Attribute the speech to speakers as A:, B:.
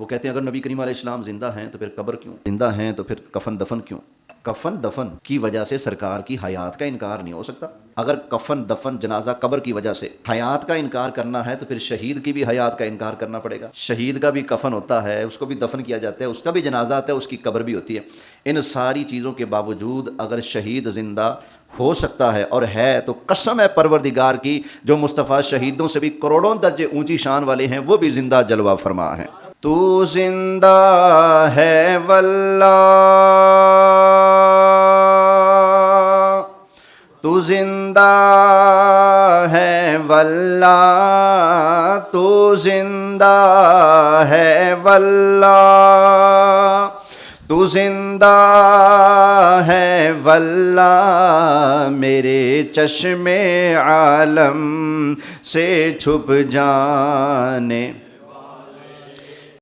A: वो कहते हैं अगर नबी करीम अलैहिस्सलाम जिंदा हैं तो फिर कब्र क्यों, जिंदा हैं तो फिर कफन दफन क्यों। कफन दफन की वजह से सरकार की हयात का इनकार नहीं हो सकता। अगर कफन दफन जनाजा कब्र की वजह से हयात का इनकार करना है तो फिर शहीद की भी हयात का इनकार करना पड़ेगा। शहीद का भी कफन होता है, उसको भी दफन किया जाता है, उसका भी जनाजा आता है, उसकी कब्र भी होती है। इन सारी चीज़ों के बावजूद अगर शहीद जिंदा हो सकता है और है तो कसम है परवरदिगार की, जो मुस्तफ़ा शहीदों से भी करोड़ों दर्जे ऊंची शान वाले हैं, वो भी जिंदा जलवा फरमा है। तू जिंदा है वल्लाह, तू जिंदा है वल्लाह, तू जिंदा है वल्लाह, तू जिंदा है वल्लाह, मेरे चश्मे आलम से छुप जाने